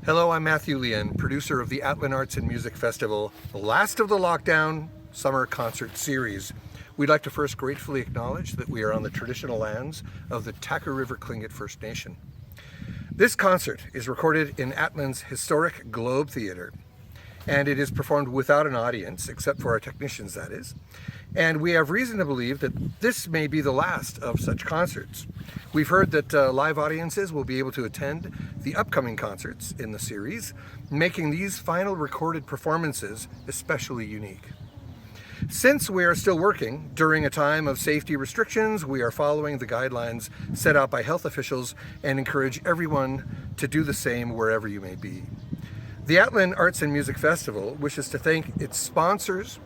Hello, I'm Matthew Leon, producer of the Atlin Arts and Music Festival, the last of the lockdown summer concert series. We'd like to first gratefully acknowledge that we are on the traditional lands of the Taku River Tlingit First Nation. This concert is recorded in Atlin's historic Globe Theatre, and it is performed without an audience, except for our technicians, that is. And we have reason to believe that this may be the last of such concerts. We've heard that live audiences will be able to attend the upcoming concerts in the series, making these final recorded performances especially unique. Since we are still working during a time of safety restrictions, we are following the guidelines set out by health officials and encourage everyone to do the same wherever you may be. The Atlin Arts and Music Festival wishes to thank its sponsors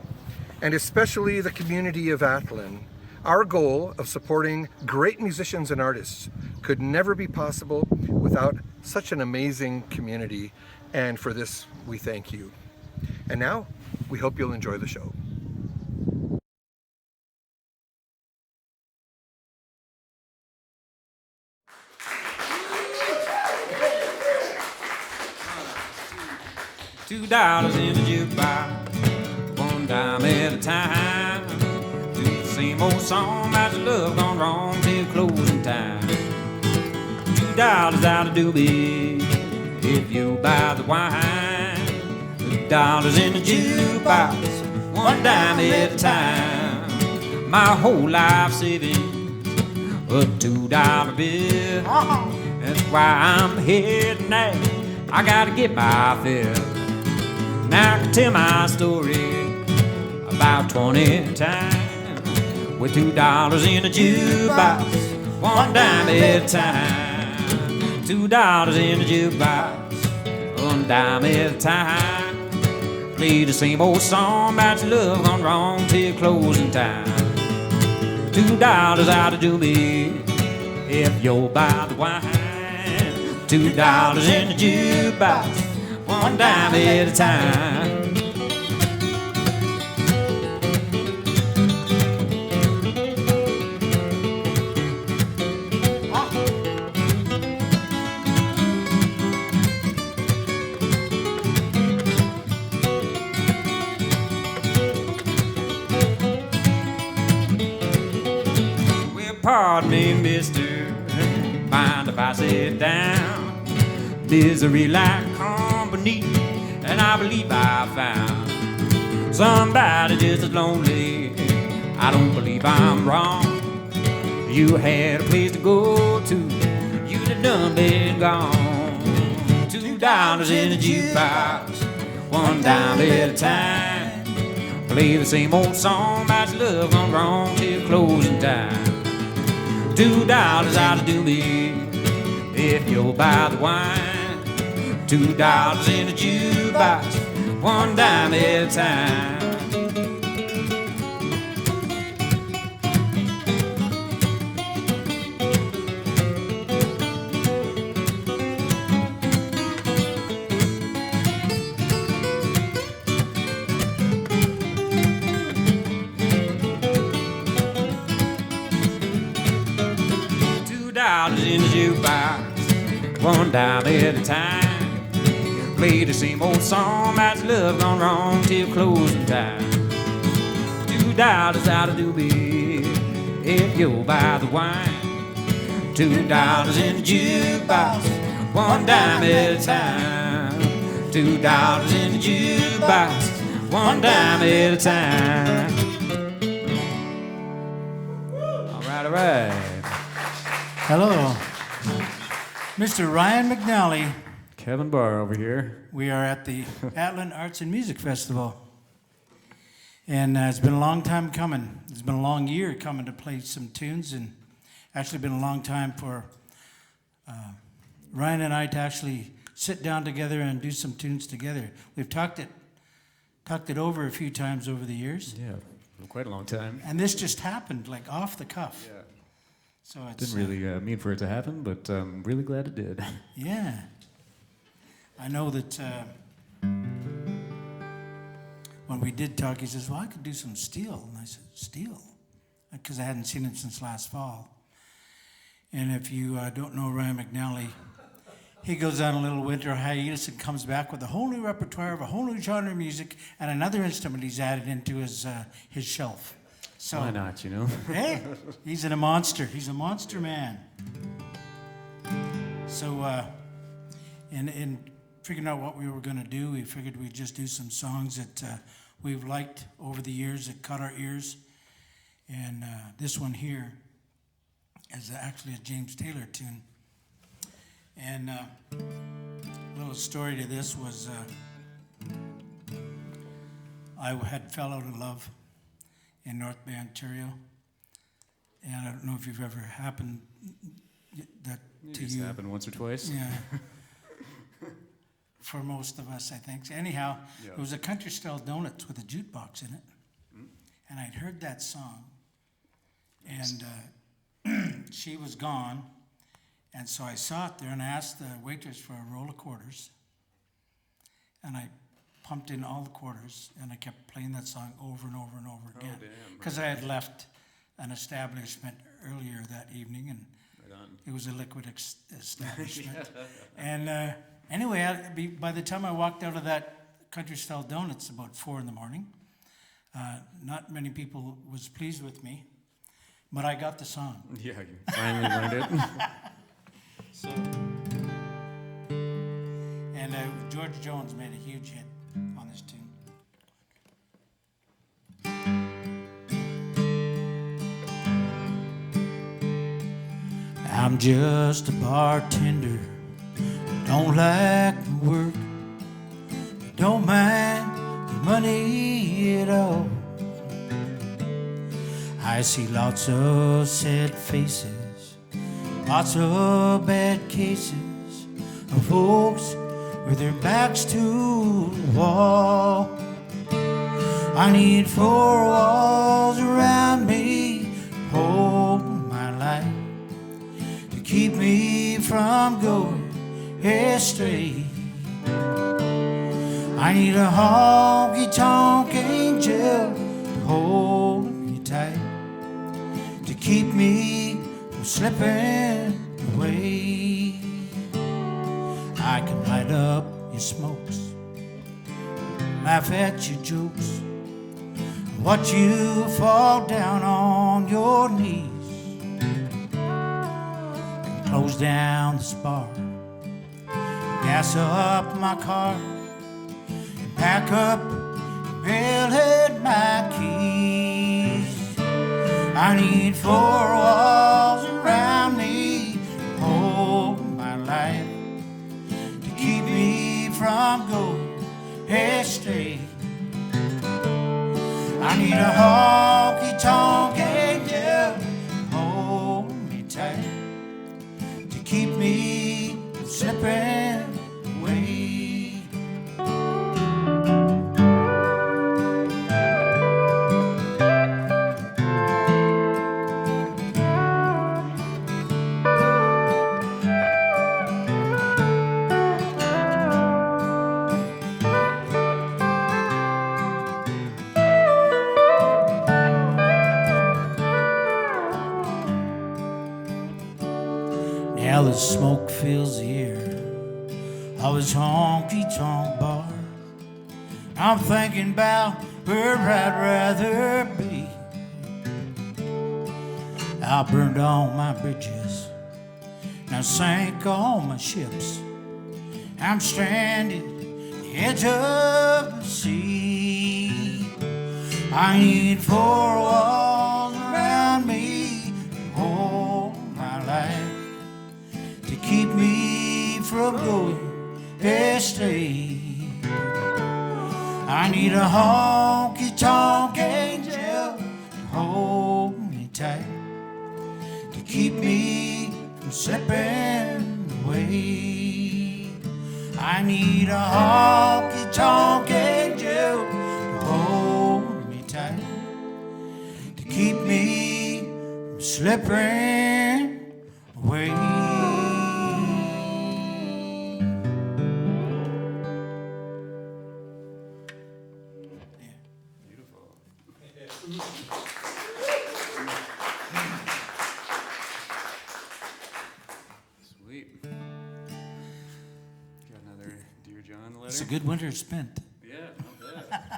and especially the community of Atlin. Our goal of supporting great musicians and artists could never be possible without such an amazing community, and for this we thank you. And now, we hope you'll enjoy the show. $2 in the jukebox, one dime at a time. Do the same old song about your love gone wrong till closing time. $2 out of doobie if you buy the wine. $2 in the jukebox, one dime at a time. My whole life savings, a $2 bill. That's why I'm here tonight. I gotta get my fill. Now I can tell my story about 20 times with $2 in a jukebox, one dime at a time. $2 in a jukebox, one dime at a time. Play the same old song about your love gone wrong till closing time. $2 out to do me if you'll buy the wine. $2 in the jukebox, one dime at a time. Well, pardon me, mister, mind if I sit down? Misery like company, and I believe I found somebody just as lonely. I don't believe I'm wrong. You had a place to go to, you'd have done been gone. $2 in the jukebox, one dime at a time. Play the same old song about your love gone wrong till closing time. $2 out to do me if you'll buy the wine. $2 in a jukebox, one dime at a time. $2 in the jukebox, one dime at a time. Play the same old song about your love gone wrong till closing time. $2 out of doobie if you'll buy the wine. $2 in the jukebox, one dime at a time. $2 in the jukebox, one dime at a time. All right. Hello, Mr. Ryan McNally. Kevin Barr over here. We are at the Atlin Arts and Music Festival. And it's been a long time coming. It's been a long year coming to play some tunes, and actually been a long time for Ryan and I to actually sit down together and do some tunes together. We've talked it over a few times over the years. Yeah, for quite a long time. And this just happened, like off the cuff. Yeah. So it's Didn't really mean for it to happen, but I'm really glad it did. Yeah. I know that when we did talk, he says, well, I could do some steel. And I said, steel? Because I hadn't seen him since last fall. And if you don't know Ryan McNally, he goes on a little winter hiatus and comes back with a whole new repertoire of a whole new genre of music and another instrument he's added into his shelf. So, Why not, you know? hey, he's a monster. He's a monster man. So, in figuring out what we were going to do, we figured we'd just do some songs that we've liked over the years that caught our ears. And this one here is actually a James Taylor tune. And a little story to this was I had fell out of love in North Bay, Ontario. And I don't know if you've ever happened that to It's you. happened once or twice. Yeah. For most of us, I think. Anyhow, it was a country style donuts with a jukebox in it. And I'd heard that song. And she was gone. And so I saw it there and I asked the waitress for a roll of quarters. And I pumped in all the quarters and I kept playing that song over and over and over again. Because I had left an establishment earlier that evening and it was a liquid establishment. And anyway, by the time I walked out of that country style donuts about 4 a.m, not many people was pleased with me, but I got the song. Yeah, you finally learned it. So, and George Jones made a huge hit on this tune. I'm just a bartender, don't like my work, don't mind the money at all. I see lots of sad faces, lots of bad cases of folks with their backs to the wall. I need 4 walls around me, hold my life, to keep me from going astray. I need a honky-tonk angel to hold me tight, to keep me from slipping away. I can light up your smokes, laugh at your jokes, watch you fall down on your knees, and close down this bar, gas up my car, and pack up and mail my keys. I need 4 walls around me, hold my life, to keep me from going astray. I need a honky-tonk angel to hold me tight, to keep me from slipping away. Now the smoke fills the air of his honky-tonk bar. I'm thinking about where I'd rather be. I burned all my bridges, now sank all my ships. I'm stranded at the edge of the sea. I need 4 walls around me to hold my life, to keep me from going astray. I need a honky-tonk angel to hold me tight, to keep me from slipping away. I need a honky-tonk angel to hold me tight, to keep me from slipping away. Sweet. It's a good winter spent. Yeah, not bad.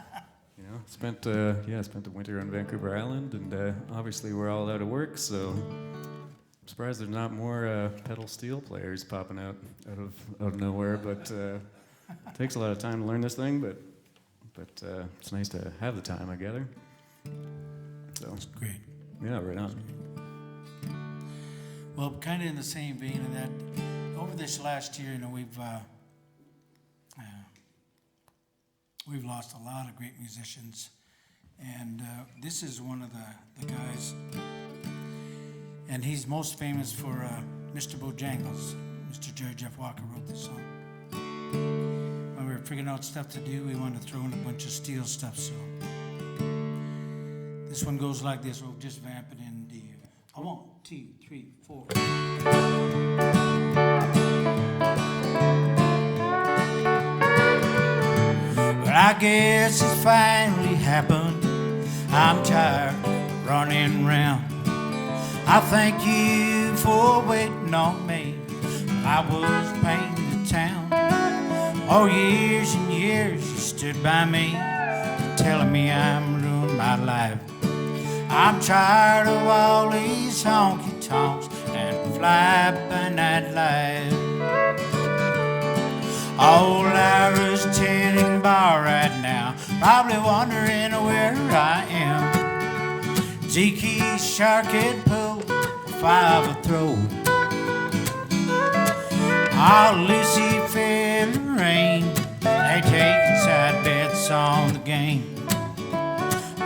You know, spent the winter on Vancouver Island, and obviously we're all out of work, so I'm surprised there's not more pedal steel players popping out of nowhere. But it takes a lot of time to learn this thing, but it's nice to have the time, I gather. So It's great. yeah, right on. Well, kind of in the same vein of that, over this last year, we've lost a lot of great musicians, and this is one of the guys, and he's most famous for Mr. Bojangles. Mr. Jerry Jeff Walker wrote this song. When we were figuring out stuff to do, we wanted to throw in a bunch of steel stuff, so this one goes like this. We'll just vamp it in D. 1, 2, 3, 4. Well, I guess it's finally happened. I'm tired of running round. I thank you for waiting on me. I was painting the town. Oh, years and years you stood by me, telling me I'm ruining my life. I'm tired of all these honky-tonks and fly-by-night life. Old Ira's tending bar right now, probably wondering where I am. Zeke's shark-head pull, 5 a throw. Oh, Lucy fell in rain, they taking side bets on the game.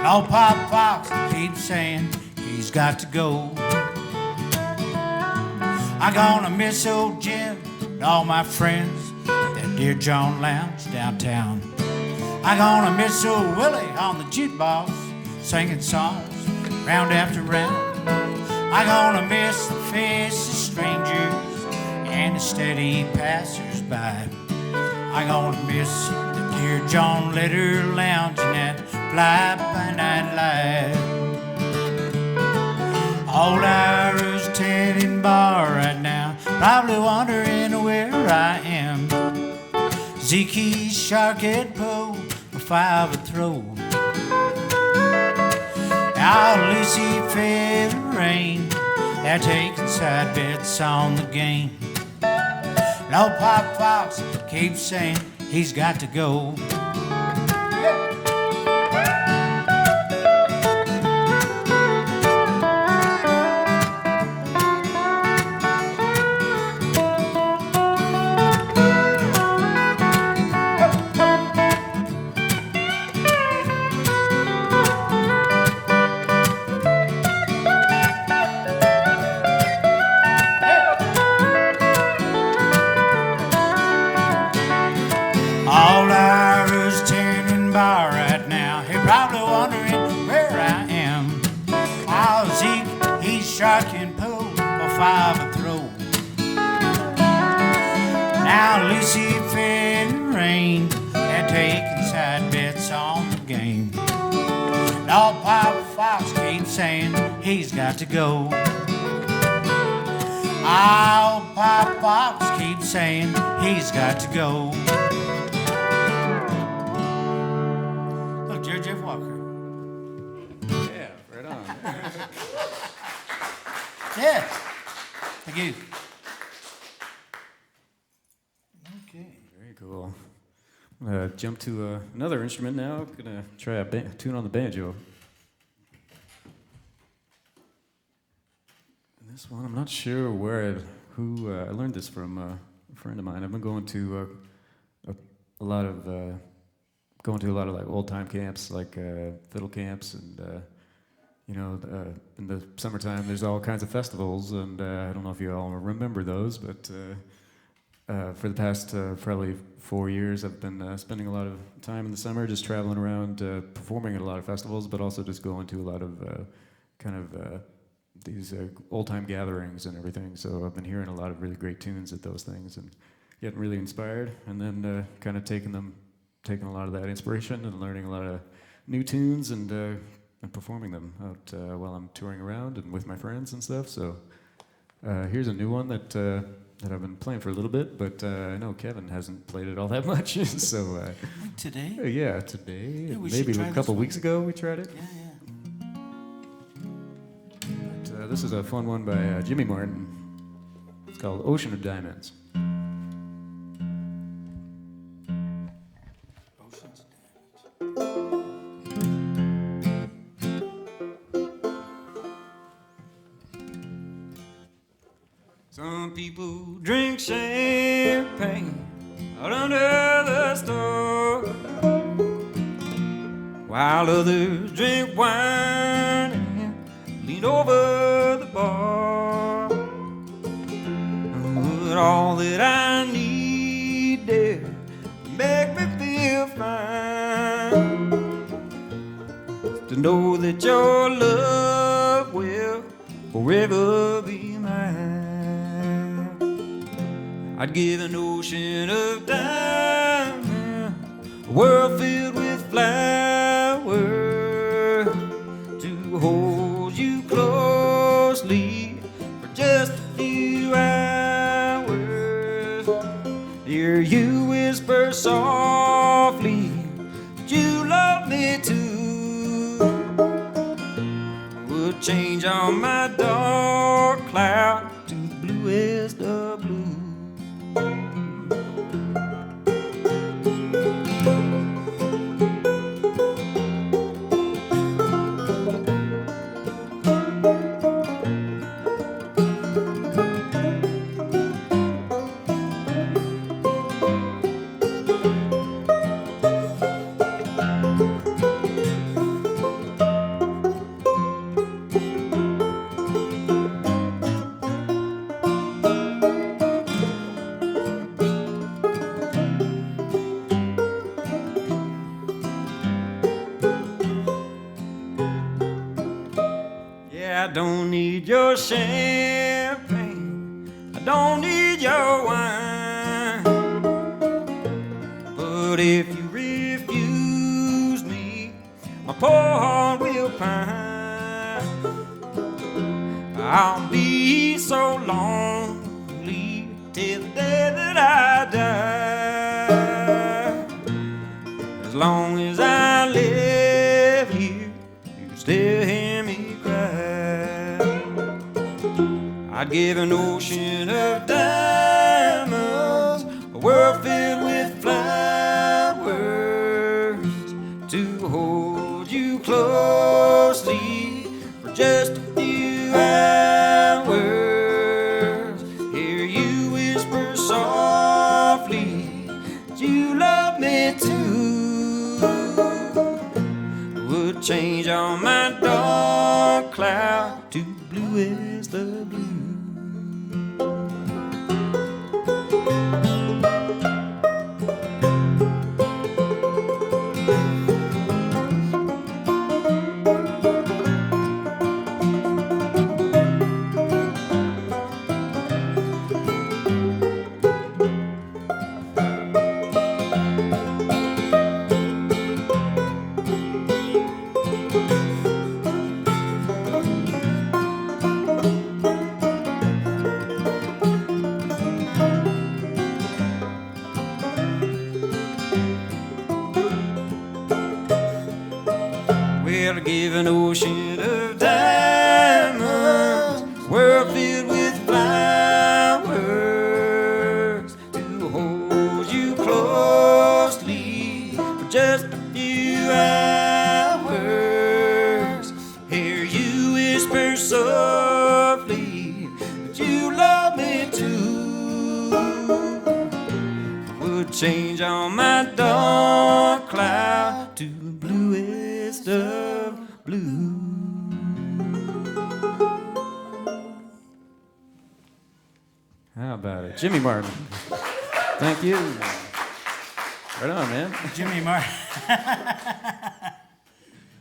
Old Pop Fox keeps saying he's got to go. I'm gonna miss old Jim and all my friends at that Dear John Lounge downtown. I'm gonna miss old Willie on the jukebox, singing songs round after round. I'm gonna miss the faces of strangers and the steady passers-by. I'm gonna miss the Dear John Letter lounging at fly-by-night life. Old Ira's tending bar right now, probably wondering where I am. Zeke's shark-head pull, 5 a throw. Now Lucy fell in rain, they're taking side bets on the game. No Pop Fox keeps saying he's got to go. All Ira's tending bar right now, he probably wondering where I am. Oh, Zeke, he's sharking pool for 5 a throw. Now Lucy fell in rain, they're taking side bets on the game. Now Pop Fox keeps saying he's got to go. Oh, Pop Fox keeps saying he's got to go. Jeff Walker. Yeah, right on. Yeah. Thank you. Okay. Very cool. I'm gonna jump to another instrument now. Gonna try a tune on the banjo. And this one, I'm not sure who I learned this from a friend of mine. I've been going to a lot of like old time camps, like fiddle camps, and in the summertime there's all kinds of festivals, and I don't know if you all remember those, but for the past probably 4 years I've been spending a lot of time in the summer just traveling around, performing at a lot of festivals, but also just going to a lot of these old time gatherings and everything. So I've been hearing a lot of really great tunes at those things and getting really inspired, and then kind of taking a lot of that inspiration and learning a lot of new tunes and performing them out while I'm touring around and with my friends and stuff. So here's a new one that that I've been playing for a little bit, but I know Kevin hasn't played it all that much. So Like today? yeah, today, Yeah, we maybe should a try couple this weeks one. ago we tried it. Yeah, But, this is a fun one by Jimmy Martin. It's called Ocean of Diamonds. Oceans of Diamonds. Some people drink champagne out under the store, while others drink wine and lean over the bar. But all that I need there to make me feel fine is to know that your love will forever be mine. I'd give an ocean of diamonds, a world filled with flowers, to hold you closely for just a few hours. Hear you whisper softly that you love me too. Would change all my dark cloud to the bluest of blue. I don't need your champagne, I don't need your wine. But if you refuse me, my poor heart will pine. I'll be so lonely till the day that I die. As long as I live here, you still hear me cry. I'd give an ocean of diamonds, a world filled with flowers, to hold you closely for just a few hours. Hear you whisper softly that you love me too. Would change all my dark cloud to blue as the blue. Well, give an ocean of diamonds, world filled with flowers, to hold you closely for just a few hours. Hear you whisper softly that you love me too. Would change all my dark cloud to the bluest of blue. How about it? Jimmy Martin. Thank you. Right on, man. Jimmy Martin.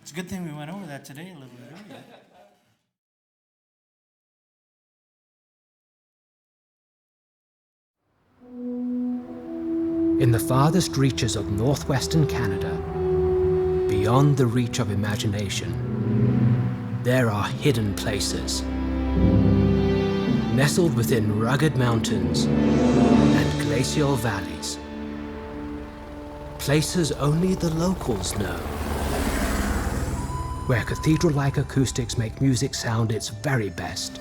It's a good thing we went over that today a little bit earlier. In the farthest reaches of northwestern Canada, beyond the reach of imagination, there are hidden places. nestled within rugged mountains and glacial valleys. Places only the locals know, where cathedral-like acoustics make music sound its very best,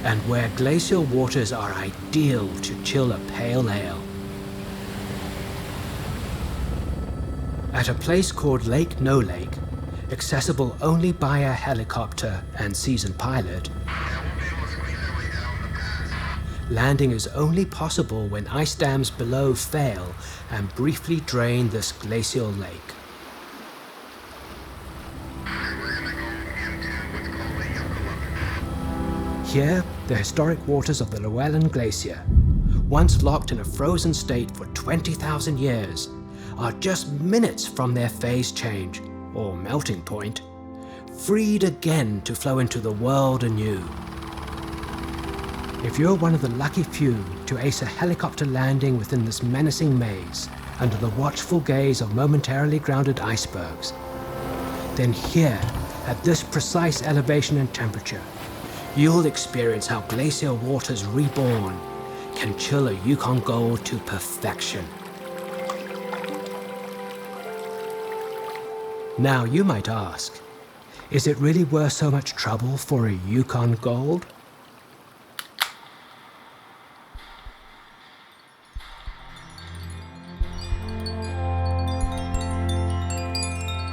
and where glacial waters are ideal to chill a pale ale. At a place called Lake No Lake, accessible only by a helicopter and seasoned pilot, landing is only possible when ice dams below fail and briefly drain this glacial lake. Here, the historic waters of the Llewellyn Glacier, once locked in a frozen state for 20,000 years, are just minutes from their phase change, or melting point, freed again to flow into the world anew. If you're one of the lucky few to ace a helicopter landing within this menacing maze, under the watchful gaze of momentarily grounded icebergs, then here, at this precise elevation and temperature, you'll experience how glacial waters reborn can chill a Yukon Gold to perfection. Now you might ask, is it really worth so much trouble for a Yukon Gold?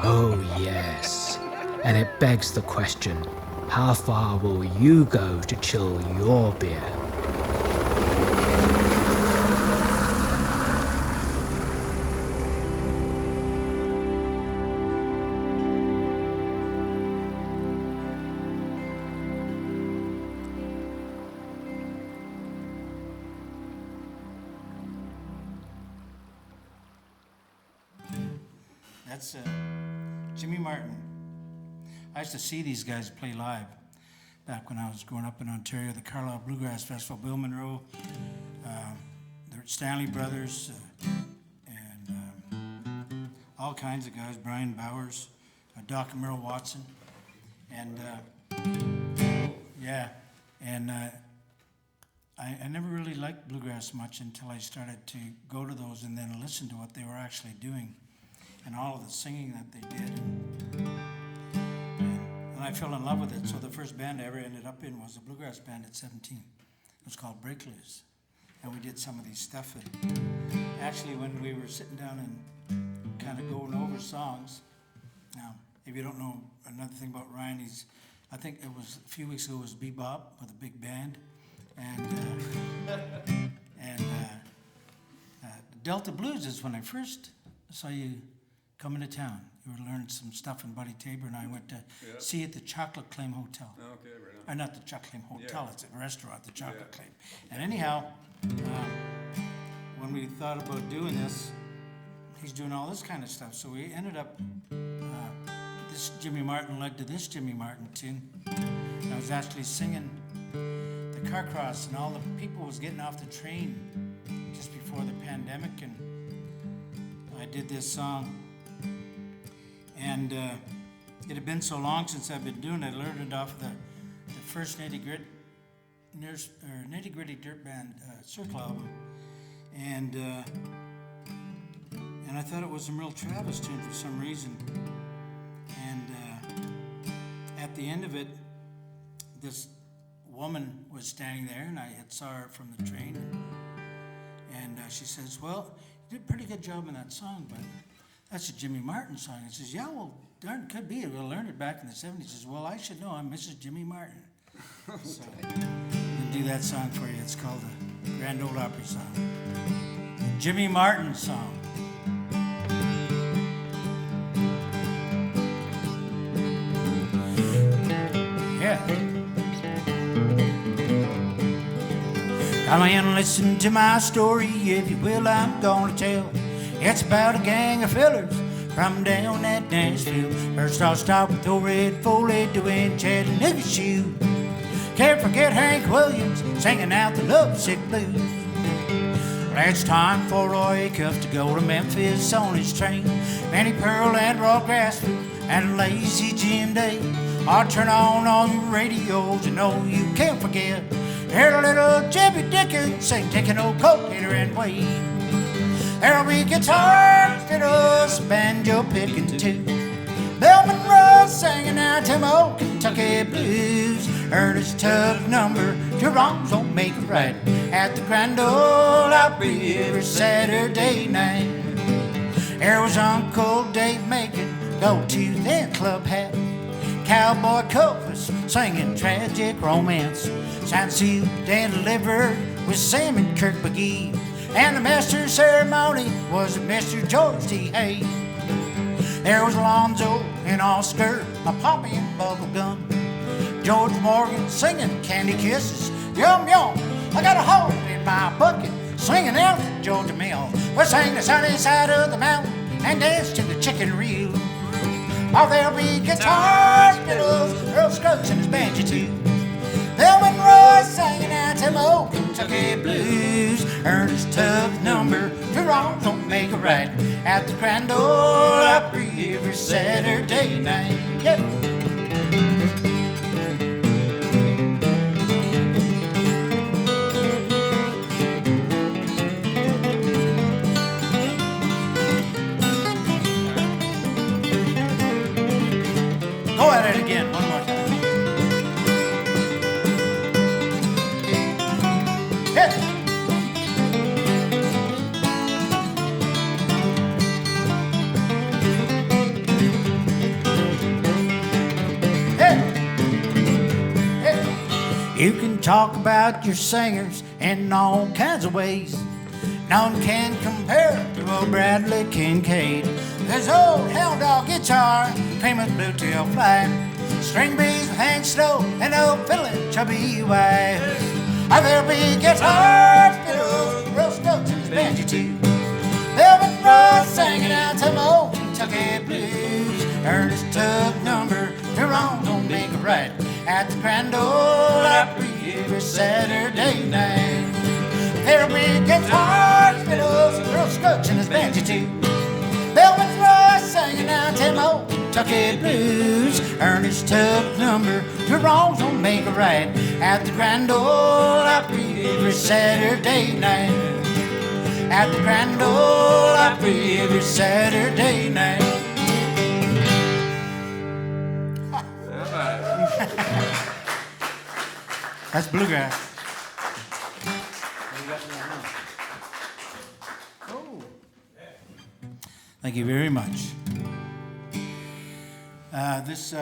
Oh yes, and it begs the question, how far will you go to chill your beer? That's Jimmy Martin. I used to see these guys play live back when I was growing up in Ontario, the Carlisle Bluegrass Festival, Bill Monroe, the Stanley Brothers, and all kinds of guys, Brian Bowers, Doc and Merle Watson, and I never really liked bluegrass much until I started to go to those and then listen to what they were actually doing and all of the singing that they did. And I fell in love with it. So the first band I ever ended up in was a bluegrass band at 17. It was called Break Loose. And we did some of these stuff. And actually, when we were sitting down and kind of going over songs, now, if you don't know another thing about Ryan, I think it was a few weeks ago, it was bebop with a big band. And Delta Blues is when I first saw you come into town. You were learning some stuff in Buddy Tabor, and I went to see you at the Chocolate Claim Hotel. Oh, okay, right on. Or not the Chocolate Claim Hotel, it's a restaurant, the Chocolate Yeah. Claim. And anyhow, when we thought about doing this, he's doing all this kind of stuff. So we ended up, this Jimmy Martin led to this Jimmy Martin tune. I was actually singing the car cross, and all the people was getting off the train just before the pandemic, and I did this song. And it had been so long since I've been doing it, I learned it off the first Nitty Gritty Dirt Band Circle album. And I thought it was a Merle Travis tune for some reason. And at the end of it, this woman was standing there, and I had saw her from the train. And she says, "Well, you did a pretty good job in that song, but that's a Jimmy Martin song." I says, "Yeah, well, darn, could be. We learned it back in the 70s. She says, "Well, I should know. I'm Mrs. Jimmy Martin." So, I'll do that song for you. It's called the Grand Ole Opry song. The Jimmy Martin song. Yeah. Come and listen to my story, if you will, I'm gonna tell. It's about a gang of fellers from down at Nashville. First I'll start with old Red Foley doing Chattanooga Shoe. Can't forget Hank Williams singing out the lovesick blues. It's time for Roy Cuff to go to Memphis on his train. Fanny Pearl and Raw Grassfield and Lazy Jim Day I'll turn on all your radios and know you can't forget. Hear a little Jimmy Dickens sing, take an old coat, hitter and wave. There'll be guitar, fiddles, banjo picking too. Bill Monroe singing out them old Kentucky blues. Ernest Tubbs number, two wrongs don't make it right. At the Grand Ole Opry every Saturday night. There was Uncle Dave making go-to then club hat. Cowboy Covers singing tragic romance. Signed, sealed, and delivered with Sam and Kirk McGee. And the master of ceremony was Mr. George T. Hay. There was Alonzo and Oscar, a poppy and bubble gum. George Morgan singing Candy Kisses. Yum, yum, I got a hole in my bucket, swinging out the Georgia Mill. We'll sing the sunny side of the mountain and dance to the chicken reel. Oh, there'll be guitars, fiddles, Earl Scruggs and his banjo too. Bill Monroe singing out them old Kentucky blues. Ernest Tubbs number, two wrongs don't make it right. At the Grand Ole Opry every Saturday night. Yep. Go at it again, one more time. Hit it. You can talk about your singers in all kinds of ways. None can compare to old Bradley Kincaid. There's old Hound Dog guitar, famous Blue Tail Fly, string bees with Hank Snow, and old fiddle and Chubby White. There'll be guitars, fiddles, Earl Scruggs and his banjo too. They'll be Ross singing out some old Kentucky blues. Ernest Tubbs number, two wrongs don't make it right. At the Grand Ole Opry every Saturday night. There'll be guitars, fiddles, Earl Scruggs and his banjo too. Bill Monroe singing out them old Kentucky blues. Ernest Tubbs number, two wrongs don't make it right. At the Grand Ole Opry every Saturday night. At the Grand Ole Opry every Saturday night. That's bluegrass. Oh. Thank you very much. This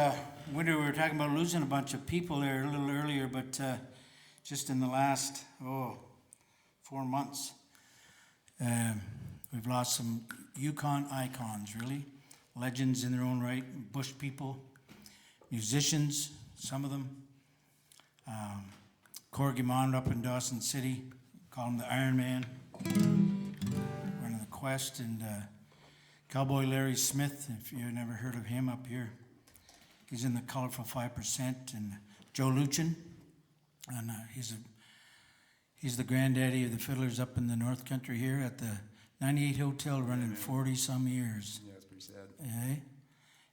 winter we were talking about losing a bunch of people there a little earlier, but just in the last 4 months, we've lost some Yukon icons, really. Legends in their own right, bush people, musicians, some of them. Corgi Mon up in Dawson City, call him the Iron Man. Running the Quest, and Cowboy Larry Smith, if you've never heard of him up here. He's in the Colorful 5%, and Joe Luchin, and he's the granddaddy of the fiddlers up in the North Country here at the 98 Hotel, running 40-some years. Yeah, it's pretty sad. Okay.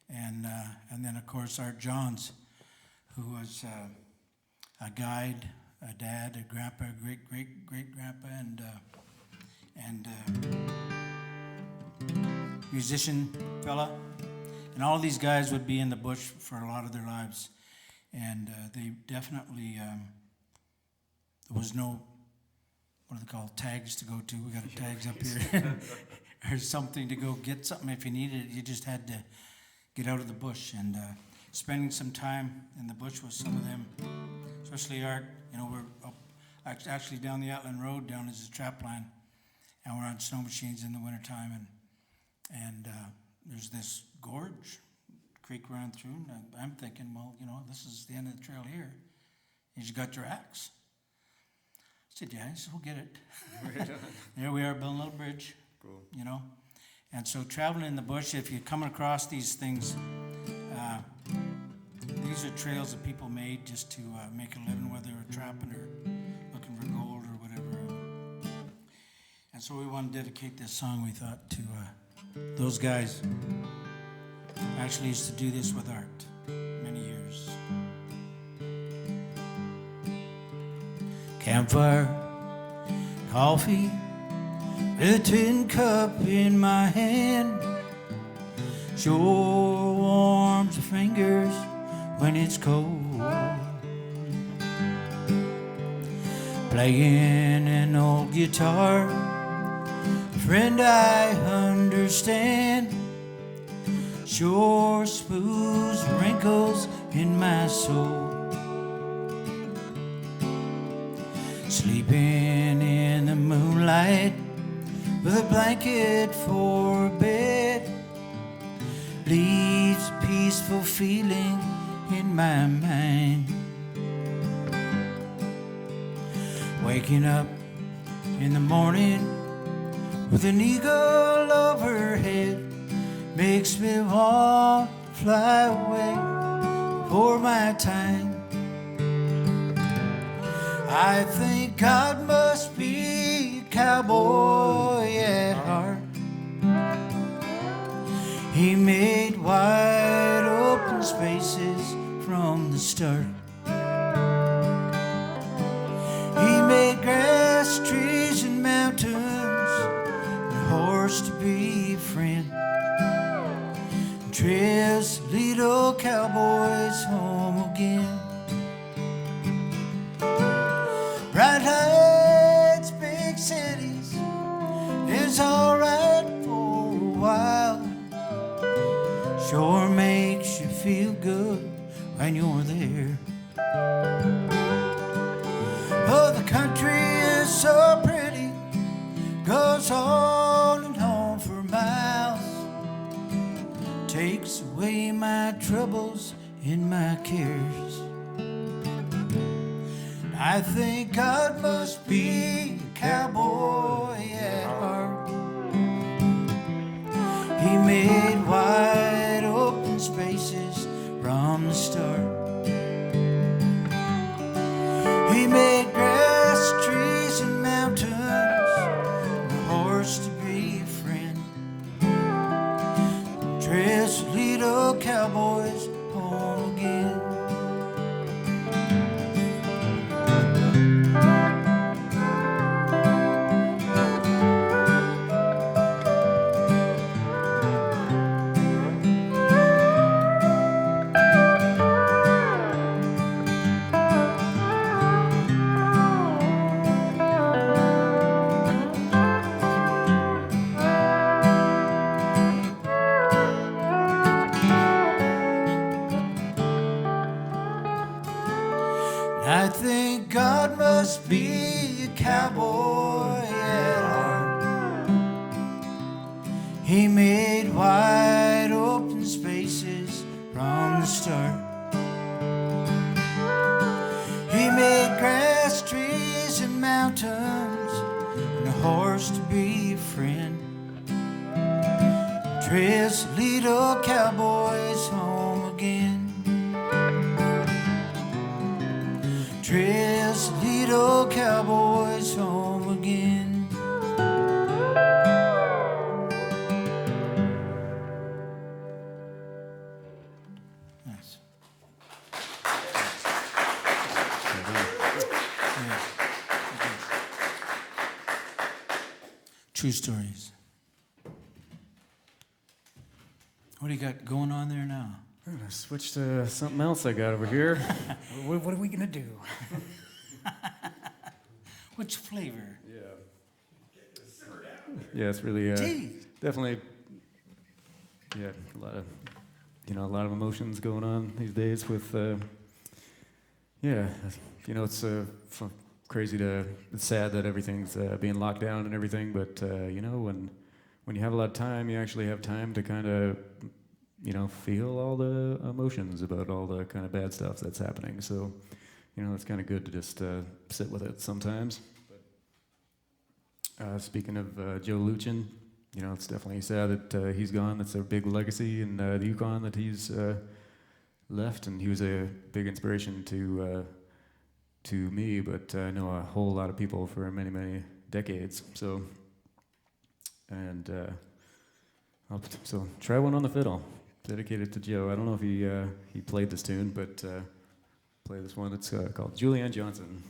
And then, of course, Art Johns, who was a guide, a dad, a grandpa, a great-grandpa, and musician fella. And all of these guys would be in the bush for a lot of their lives. And they definitely, there was no, what do they call, tags to go to. We got tags up here. Or something to go get something if you needed it. You just had to get out of the bush. And spending some time in the bush with some of them, especially Art. You know, we're up, actually down the Atlin Road, down as a trap line, and we're on snow machines in the wintertime, and there's this gorge, creek running through, and I'm thinking, well, you know, this is the end of the trail here. You got your axe. I said, yeah, I said, we'll get it. There we are, building a little bridge. Cool. You know, and so traveling in the bush, if you're coming across these things, these are trails that people made just to make a living, whether they're trapping or looking for gold or whatever. And so we want to dedicate this song, we thought, to those guys. I actually used to do this with Art many years. Campfire, coffee, with a tin cup in my hand. Sure warms your fingers when it's cold. Playing an old guitar, a friend I understand. Sure smooths wrinkles in my soul. Sleeping in the moonlight with a blanket for a bed leaves a peaceful feeling in my mind. Waking up in the morning with an eagle overhead makes me want to fly away for my time. I think God must be a cowboy at heart. He made wide open spaces from the start. He made grass, trees, and mountains, and a horse to be a friend. And trails lead old cowboys home again. Bright lights, big cities, it's alright for a while. Sure makes you feel good when you're there. Oh, the country is so pretty, goes on and on for miles. Takes away my troubles and my cares. I think God must be a cowboy at heart. He made wide open spaces from the start. He made grass, trees, and mountains, and a horse to be a friend. Trails to lead old cowboys home again. I think God must be a cowboy at heart. He made wide open spaces from the start. He made grass, trees, and mountains, and a horse to be a friend. Trails lead old cowboys home again. Trails lead old cowboys home again. Nice. True stories. What do you got going on there now? I'm gonna switch to something else I got over here. What are we gonna do? Which flavor? Yeah, it's really Gee. definitely a lot of emotions going on these days with it's it's sad that everything's being locked down and everything, but when you have a lot of time, you actually have time to kind of feel all the emotions about all the kind of bad stuff that's happening. So, it's kind of good to just sit with it sometimes. But, speaking of Joe Luchin, it's definitely sad that he's gone. That's a big legacy in the Yukon that he's left, and he was a big inspiration to me, but I know a whole lot of people for many, many decades. So, so try one on the fiddle. Dedicated to Joe. I don't know if he played this tune, but play this one. It's called Julianne Johnson.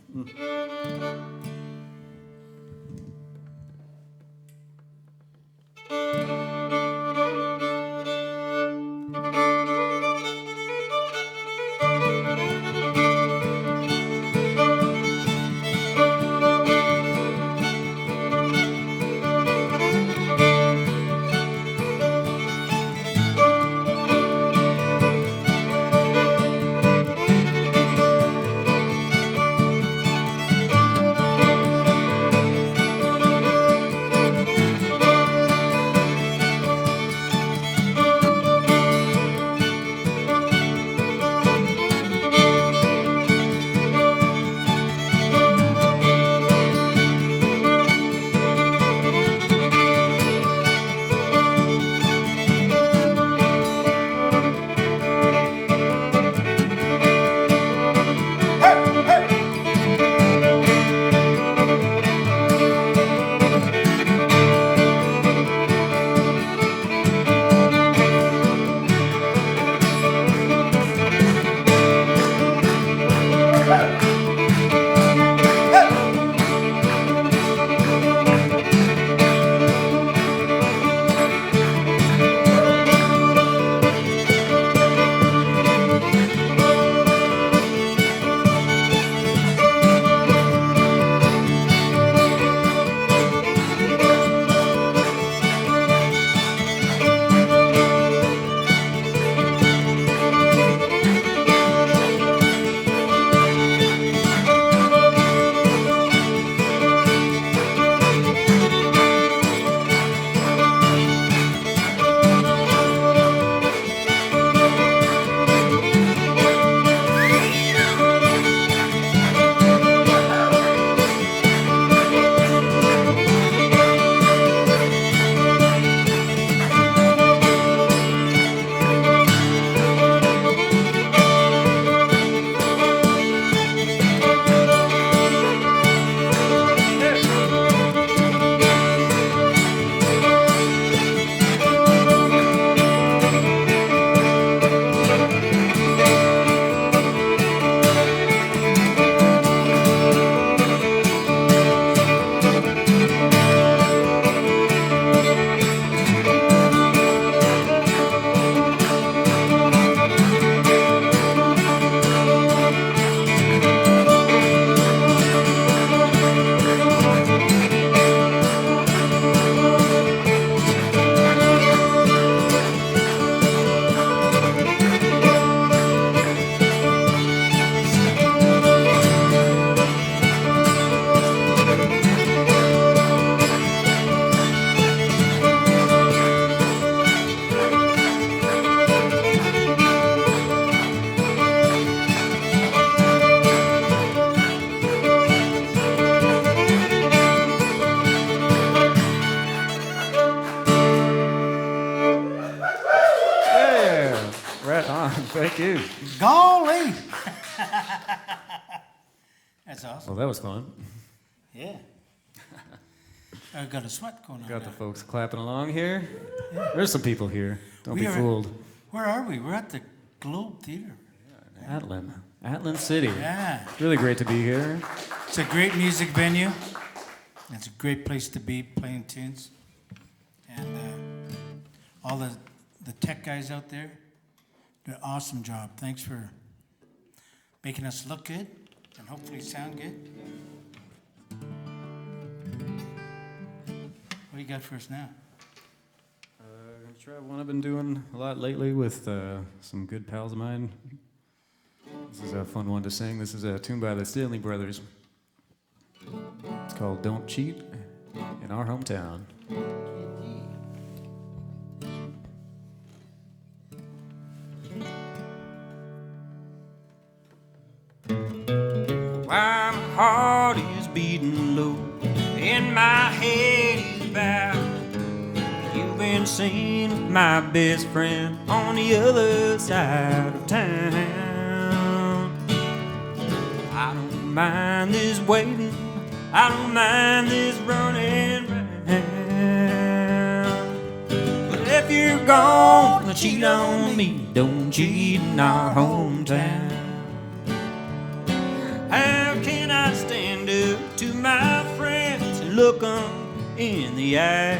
Thank you. Golly! That's awesome. Well, that was fun. Yeah. I got a sweat going on. Got the there. folks clapping along here. There's some people here. Don't We be are- fooled. Where are we? We're at the Globe Theater. Atlin City. Yeah. It's really great to be here. It's a great music venue. It's a great place to be playing tunes. And all the tech guys out there do an awesome job. Thanks for making us look good and hopefully sound good. What do you got for us now? I'm going to try one I've been doing a lot lately with some good pals of mine. This is a fun one to sing. This is a tune by the Stanley Brothers. It's called Don't Cheat in Our Hometown. Why my heart is beating low and my head is bowed. You've been seen with my best friend on the other side of town. I don't mind this waiting, I don't mind this running round. But if you're gonna cheat on me, don't cheat in our hometown. look 'em in the eye.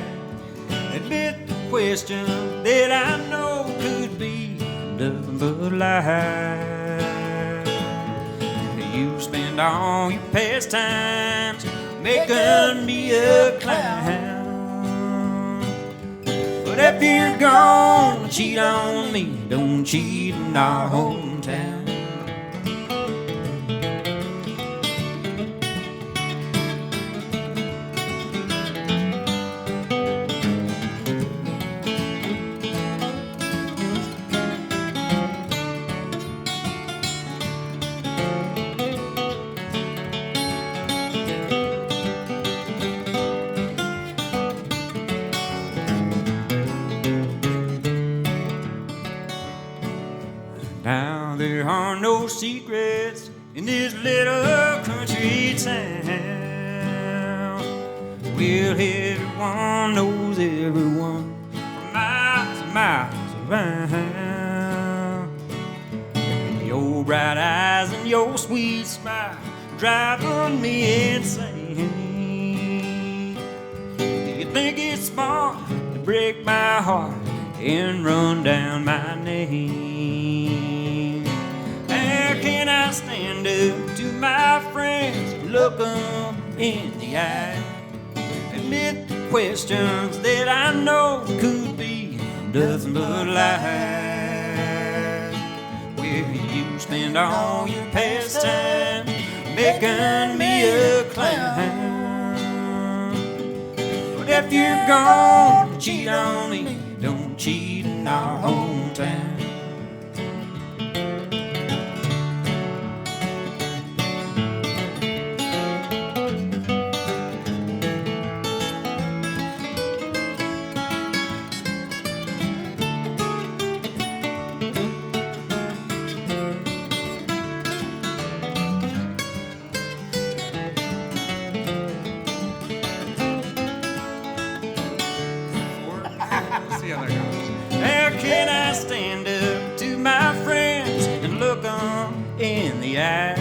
Admit the question that I know could be nothing but lies. You spend all your pastimes making me a clown. But if you're gonna cheat on me, don't cheat in our hometown. Now there are no secrets in this little country town. Well, everyone knows everyone for miles and miles around. Your bright eyes and your sweet smile driving me insane. Do you think it's smart to break my heart and run down my name? How can I stand up to my friends, look 'em in the eye, admit the questions that I know could be nothing but lies? Well, you spend all your pastime making me a clown. But if you're gonna cheat on me, don't cheat in our hometown. See how that goes. How can I stand up to my friends and look 'em in the eye?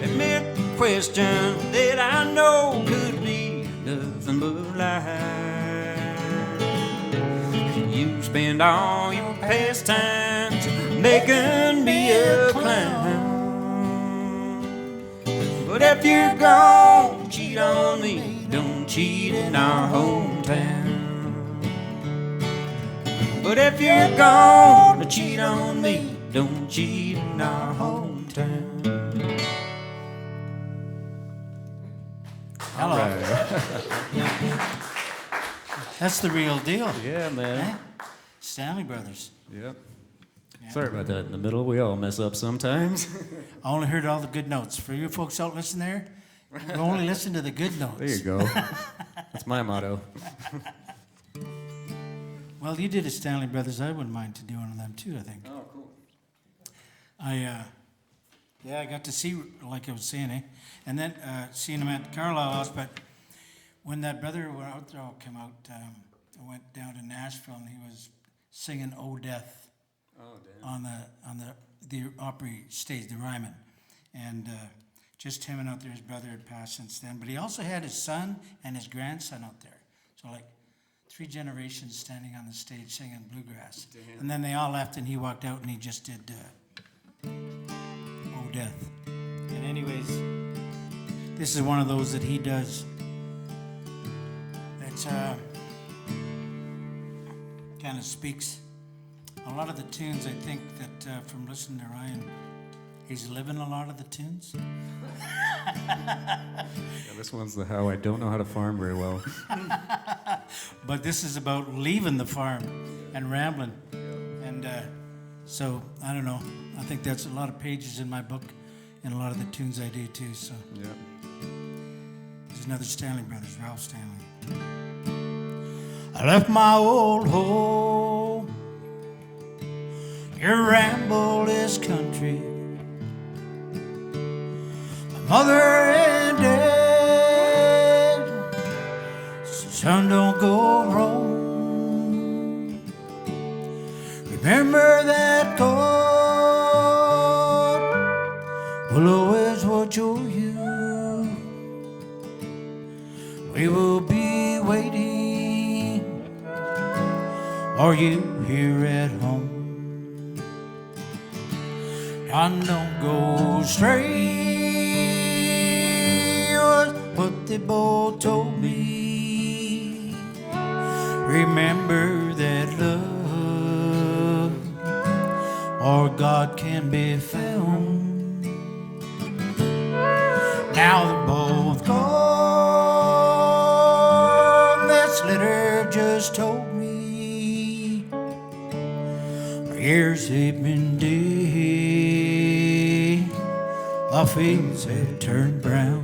Admit the questions that I know could be nothing but lies. You spend all your pastimes making me a clown. But if you're gonna cheat on me, don't cheat in our hometown. But if you're gonna cheat on me, don't cheat in our hometown. Hello. Right. That's the real deal. Yeah, man. Eh? Stanley Brothers. Yep. Sorry about that in the middle. We all mess up sometimes. I only heard all the good notes. For you folks out listening there, you only listen to the good notes. There you go. That's my motto. Well, you did a Stanley Brothers. I wouldn't mind to do one of them too, I think. Oh, cool. I got to see, like I was saying, and then seeing him at Carlisle House. But when that brother out there came out, I went down to Nashville, and he was singing "Oh Death" on the Opry stage, the Ryman, and just him and out there. His brother had passed since then, but he also had his son and his grandson out there. So like 3 generations standing on the stage singing bluegrass. Damn. And then they all left, and he walked out, and he just did "Oh Death." And anyways, this is one of those that he does. It's kind of speaks. A lot of the tunes, I think that from listening to Ryan, he's living a lot of the tunes. Yeah, this one's the how I don't know how to farm very well. But this is about leaving the farm and rambling. And so, I don't know. I think that's a lot of pages in my book and a lot of the tunes I do too. So Yeah. there's another Stanley Brothers, Ralph Stanley. I left my old home, your rambleless country. My mother and dad, son, don't go wrong. Remember that God will always watch over you. We waiting? Are you here at home? And don't go stray, was what they both told me. Remember that love or God can be found. Now they're both gone. This letter just told me for years they've been dead. Our fields have turned brown.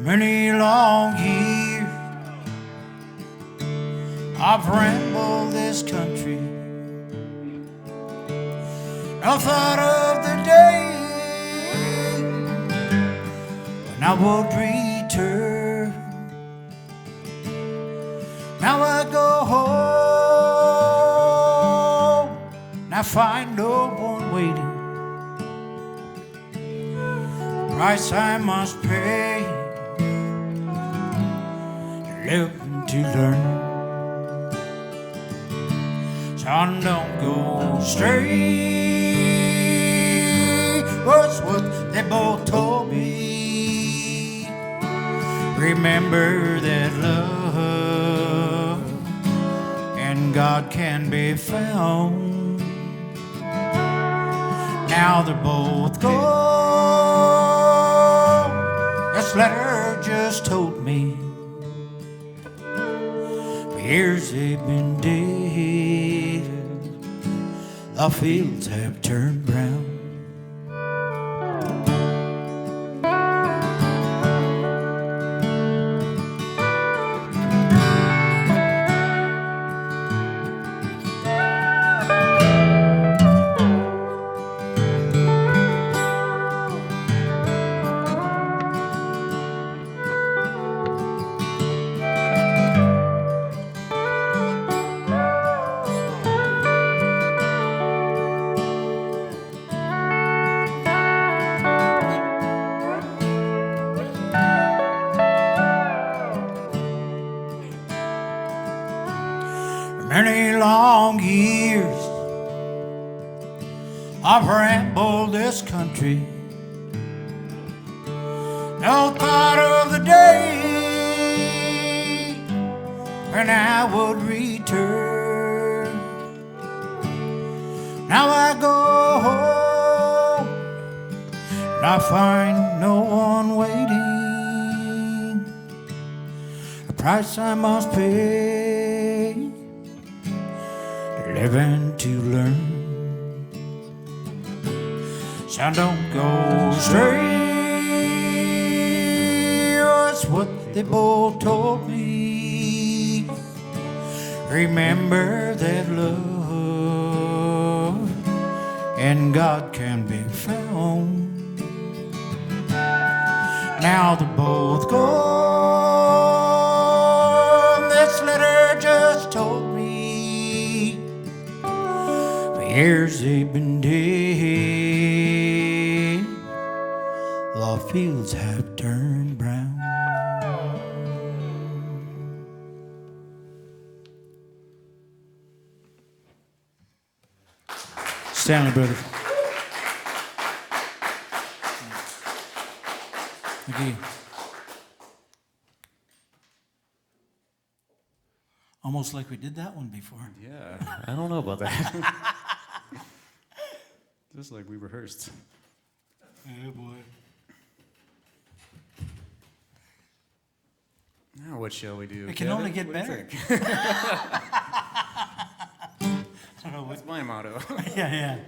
Many long years I've rambled this country. No thought of the day when I would return. Now I go home and I find no one waiting. The price I must pay to live and to learn. Son, don't go stray, was what they both told me. Remember that love and God can be found. Now they're both gone. This letter just told me for years they've been dead. The fields have turned brown. Many long years I've rambled this country. No thought of the day when I would return. Now I go home and I find no one waiting. The price I must pay, live and to learn. So don't go stray, that's what they both told me. Remember that love and God can be found. Now they're both gone. This letter just told me for years they've been dead. The fields have turned brown. Stanley Brothers. Thank you. Almost like we did that one before. Yeah, I don't know about that. Just like we rehearsed. Oh boy. Now what shall we do? It can Kevin? only get What do you better. think? I don't know what. That's my motto. Yeah.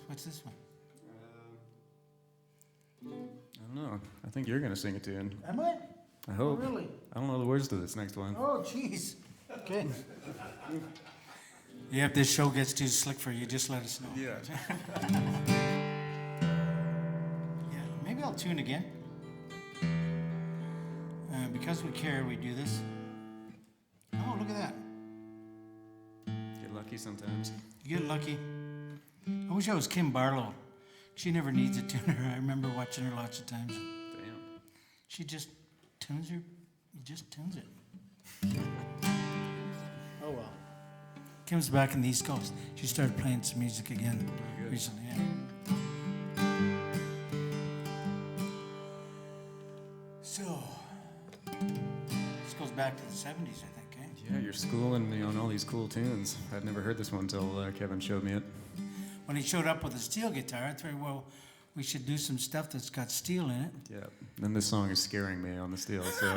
What's this one? I don't know. I think you're gonna sing a tune. Am I? I hope. Really? I don't know the words to this next one. Oh, jeez. Okay. Yeah, if this show gets too slick for you, just let us know. Yeah. Yeah, maybe I'll tune again. Because we care, we do this. Oh, look at that. Get lucky. lucky sometimes. You get lucky. I wish I was Kim Barlow. She never needs a tuner. I remember watching her lots of times. Damn. She just tunes her. Just tunes it. Oh well. Kim's back in the East Coast. She started playing some music again recently. Yeah. So this goes back to the '70s, I think. Eh? Yeah, you're schooling me on all these cool tunes. I'd never heard this one until Kevin showed me it. When he showed up with a steel guitar, I thought, well, we should do some stuff that's got steel in it. Yeah. Then this song is scaring me on the steel, so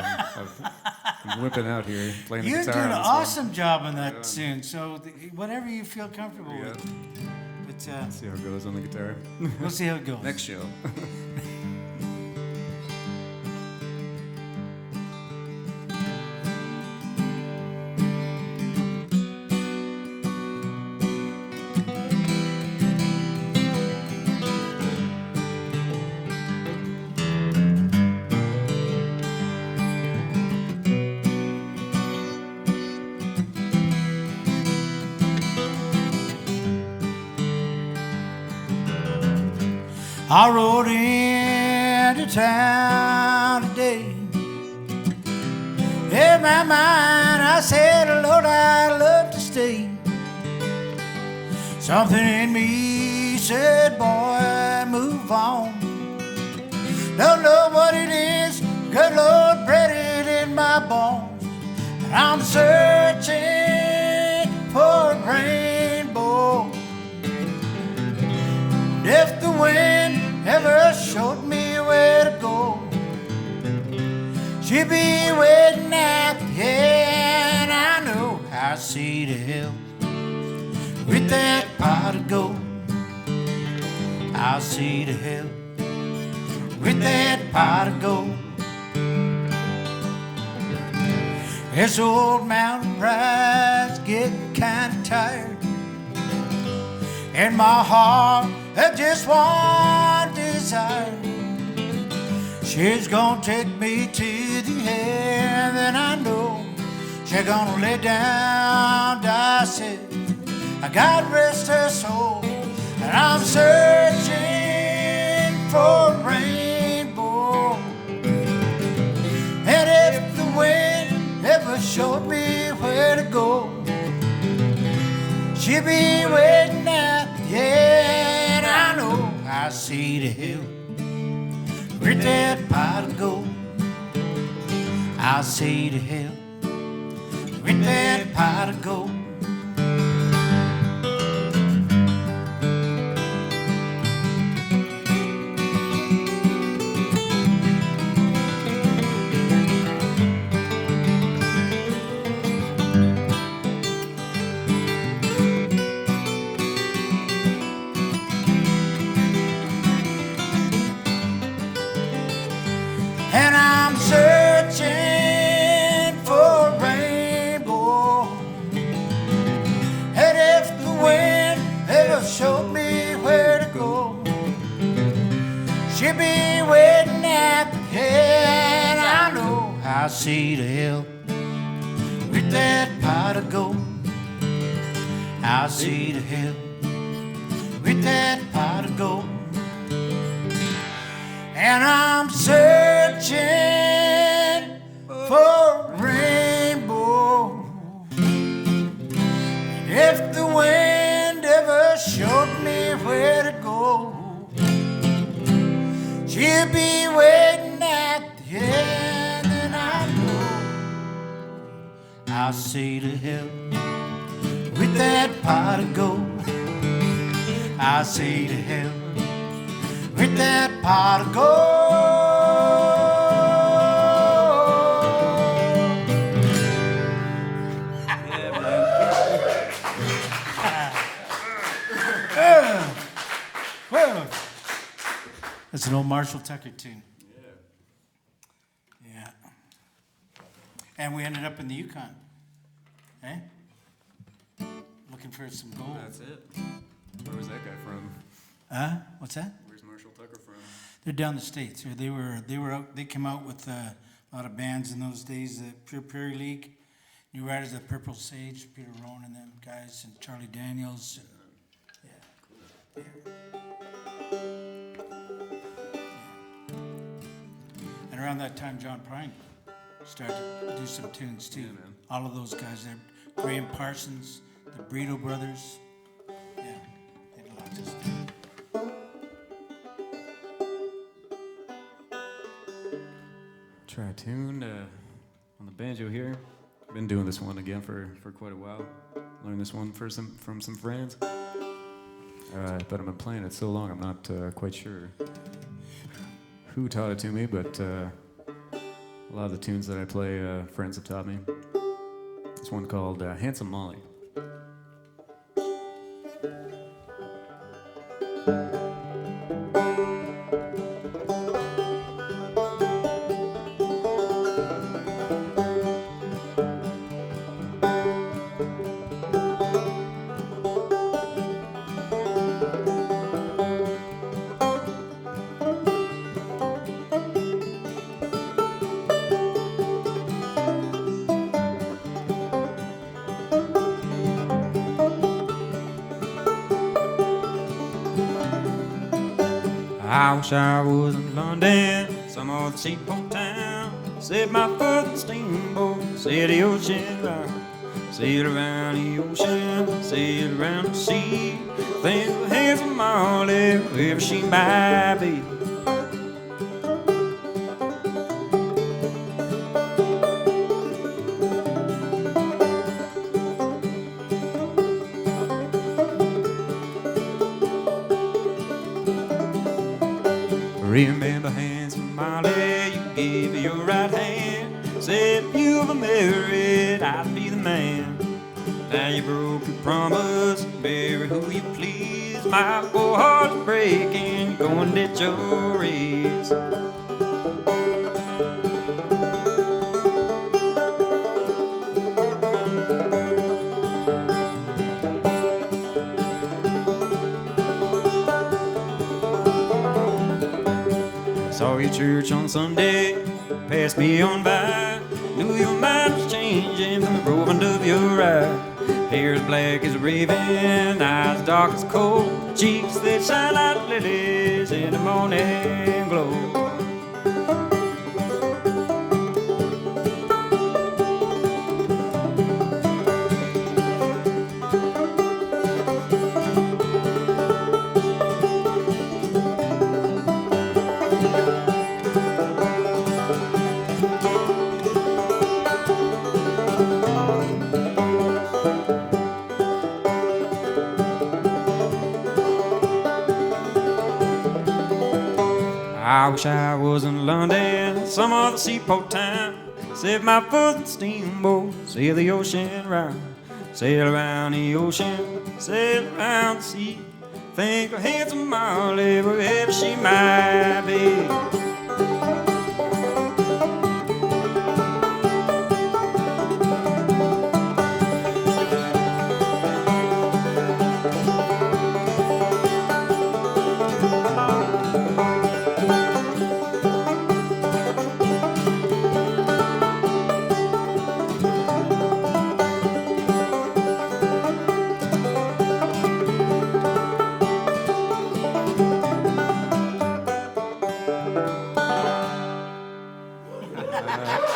I'm whipping out here, playing the You're guitar. doing an on this one. awesome job on that tune. So whatever you feel comfortable Yeah. with. But See how it goes on the guitar. we'll see how it goes. Next show. I rode into town today. In my mind, I said, Lord, I'd love to stay. Something in me said, boy, move on. Don't know what it is, good Lord, bred it in my bones. And I'm searching for a rainbow. If the wind ever showed me where to go, she'd be waiting at the end. I know I see the hill with that pot of gold. I see the hill with that pot of gold. This old mountain ride's getting kind of tired, and my heart had just one desire. She's gonna take me to the end, and I know she's gonna lay down, die said, I God rest her soul. And I'm searching for a rainbow. And if the wind ever showed me where to go, she'd be waiting at the end. I know I see the hill with that pot of gold. I see the hill with that pot of gold. And I'm searching for a rainbow. And if the wind ever showed me where to go, she'd be waiting at the end. I know I see the hill with that pot of gold. I see the hill with that pot of gold. And I'm searching for a rainbow. And if the wind ever showed me where to go, she'll be waiting at the end. And I know I'll see the hill with that pot of gold. I see the hill with that pot of gold. Well, that's an old Marshall Tucker tune. Yeah. And we ended up in the Yukon. Eh? Looking for some gold. That's it. Where was that guy from? Huh? What's that? Where's Marshall Tucker from? They're down the States. Or they were out. They came out with a lot of bands in those days. The Pure Prairie League New Riders of the Purple Sage, Peter Rowan and them guys, and Charlie Daniels. Yeah. And around that time, John Prine started to do some tunes too. All of those guys there, Graham Parsons, the Brito brothers. Yeah, they did lots of stuff. Try a tune on the banjo here. Been doing this one again for quite a while. Learned this one from some friends. But I've been playing it so long, I'm not quite sure who taught it to me, but a lot of the tunes that I play, friends have taught me. This one called Handsome Molly. I wish I was in London, some other seaport town. Set my foot in the steamboat, sail the ocean round. Sail around the ocean, sail around the sea. Think of handsome Molly, wherever she might be. Remember, handsome Molly, you gave me your right hand. Said if you were married, I'd be the man. Now you broke your promise, marry who you please. My poor heart's breaking, go and ditch your race. Saw your church on Sunday, passed me on by. Knew your mind was changing from the roving of your eye. Hair as black as a raven, eyes dark as coal, cheeks that shine like lilies in the morning glow. I wish I was in London, some other seaport town. Set my foot in the steamboat, sail the ocean round. Sail around the ocean, sail around the sea. Think of handsome Molly, wherever she might be.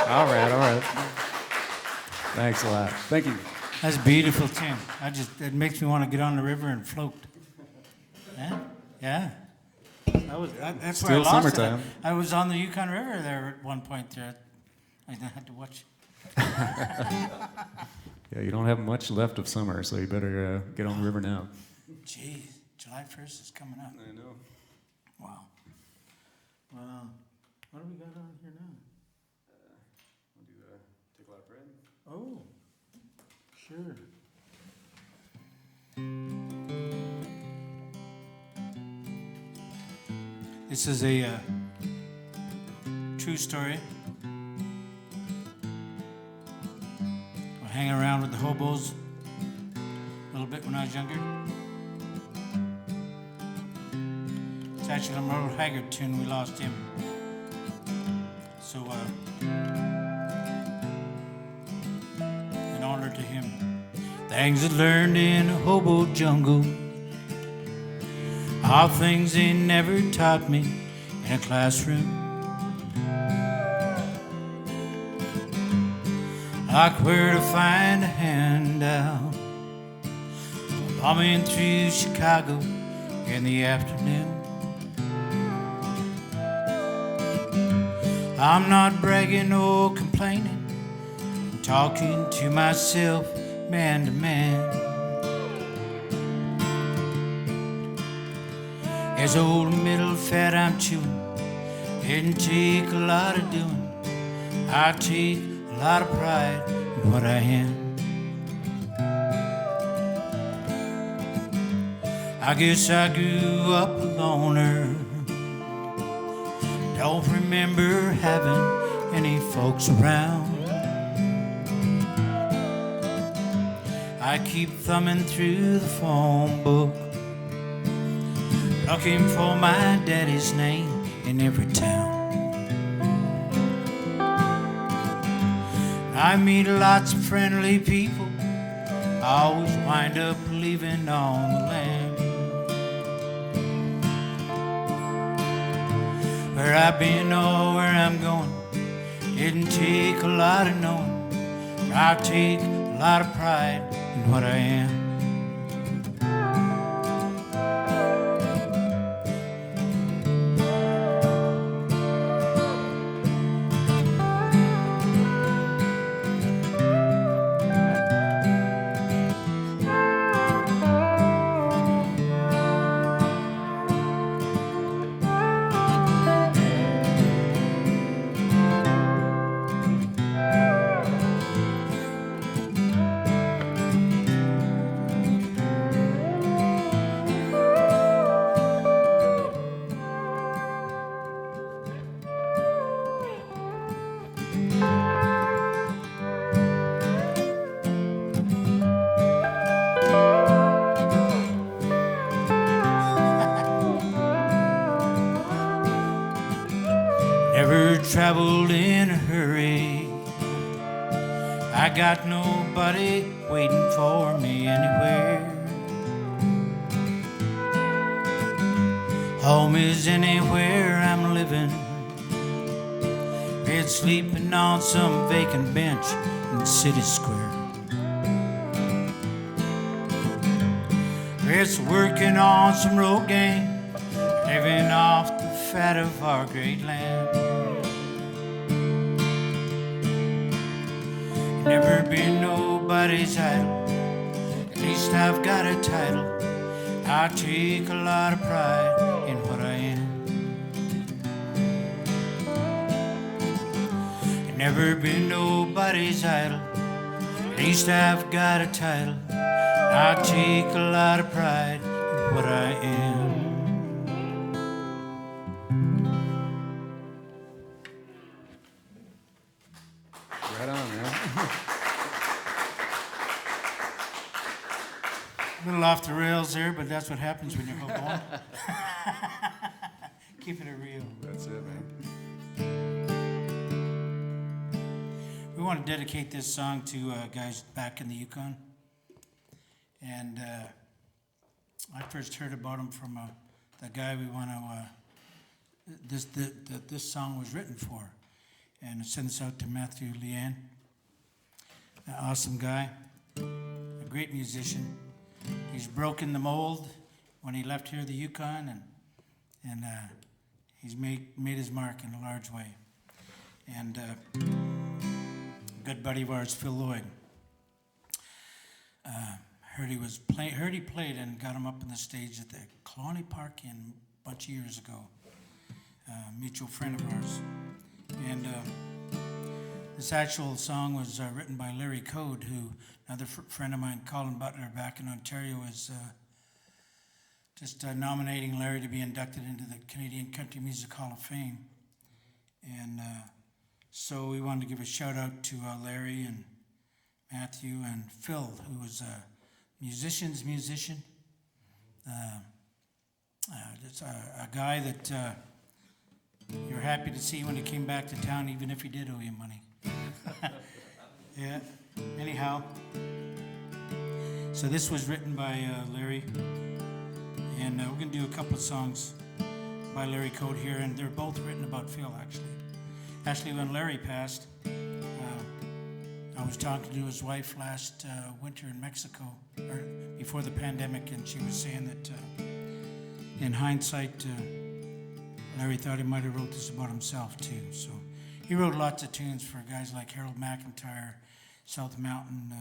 All right. Thanks a lot. Thank you. That's beautiful, Tim. It makes me want to get on the river and float. Yeah. That's where I Still lost summertime. it. I was on the Yukon River there at one point there. I had to watch. Yeah, you don't have much left of summer, so you better get on the river now. Geez, July 1st is coming up. I know. Wow. Well, what do we got on here now? Want to take a lot of bread? Oh, sure. This is a true story. I hang around with the hobos a little bit when I was younger. It's actually a Merle Haggard tune. We lost him. So things I learned in a hobo jungle, all things they never taught me in a classroom. Like where to find a handout, bombing through Chicago in the afternoon. I'm not bragging or complaining, I'm talking to myself man to man. As old middle fat I'm chewing, didn't take a lot of doing. I take a lot of pride in what I am. I guess I grew up a loner, don't remember having any folks around. I keep thumbing through the phone book, looking for my daddy's name in every town. I meet lots of friendly people, I always wind up leaving on the land. Where I've been or where I'm going, didn't take a lot of knowing, but I take a lot of pride in what I am. Never traveled in a hurry, I got nobody waiting for me anywhere. Home is anywhere I'm living, it's sleeping on some vacant bench in the city square. It's working on some road game, living off the fat of our great land. Never been nobody's idol, at least I've got a title. I take a lot of pride in what I am. Never been nobody's idol, at least I've got a title. I take a lot of pride in what I am. Right on, man. A little off the rails there, but that's what happens when you're hooked on. Keeping it real. That's it, man. We want to dedicate this song to guys back in the Yukon. And I first heard about him from the guy we want to, this song was written for. And I sent this out to Matthew Leanne, an awesome guy, a great musician. He's broken the mold when he left here, the Yukon, and he's made his mark in a large way. And a good buddy of ours, Phil Lloyd, heard he played and got him up on the stage at the Colony Park a bunch of years ago. Mutual friend of ours. And this actual song was written by Larry Code, who another friend of mine, Colin Butler, back in Ontario, is just nominating Larry to be inducted into the Canadian Country Music Hall of Fame. And so we wanted to give a shout out to Larry and Matthew and Phil, who was a musician's musician. Just a guy that you're happy to see when he came back to town, even if he did owe you money. Yeah, anyhow. So this was written by Larry, and we're going to do a couple of songs by Larry Code here, and they're both written about Phil, actually. Actually, when Larry passed, I was talking to his wife last winter in Mexico, or before the pandemic, and she was saying that in hindsight, Larry thought he might have wrote this about himself too. So he wrote lots of tunes for guys like Harold McIntyre, South Mountain,